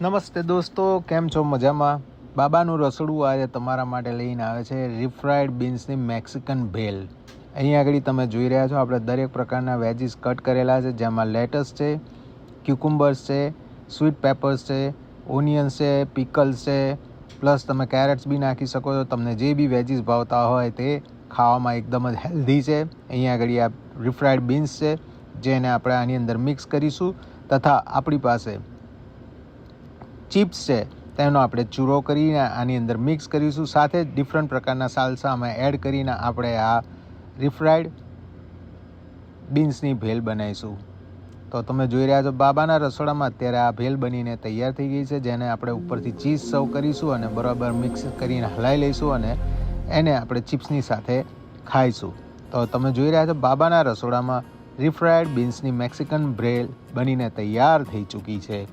નમસ્તે દોસ્તો, કેમ છો? મજામાં? બાબાનું રસોડું આજે તમારા માટે લઈને આવે છે રીફ્રાઈડ બીન્સની મેક્સિકન ભેલ. અહીં આગળ તમે જોઈ રહ્યા છો આપણે દરેક પ્રકારના વેજીસ કટ કરેલા છે, જેમાં લેટસ છે, ક્યુકુમ્બર્સ છે, સ્વીટ પેપર્સ છે, ઓનિયન્સ છે, પિકલ્સ છે, પ્લસ તમે કેરેટ્સ બી નાખી શકો છો. તમને જે બી વેજીસ ભાવતા હોય તે ખાવામાં એકદમ જ હેલ્ધી છે. અહીંયા આગળ આ રીફ્રાઈડ બીન્સ છે, જેને આપણે આની અંદર મિક્સ કરીશું, તથા આપણી પાસે ચિપ્સ છે તેનો આપણે ચૂરો કરીને આની અંદર મિક્સ કરીશું. સાથે જ ડિફરન્ટ પ્રકારના સાલ્સા અમે એડ કરીને આપણે આ રીફ્રાઈડ બીન્સની ભેલ બનાવીશું. તો તમે જોઈ રહ્યા છો બાબાના રસોડામાં અત્યારે આ ભેલ બનીને તૈયાર થઈ ગઈ છે, જેને આપણે ઉપરથી ચીઝ સર્વ કરીશું અને બરાબર મિક્સ કરીને હલાવી લઈશું અને એને આપણે ચિપ્સની સાથે ખાઈશું. તો તમે જોઈ રહ્યા છો બાબાના રસોડામાં રીફ્રાઈડ બીન્સની મેક્સિકન ભેલ બનીને તૈયાર થઈ ચૂકી છે.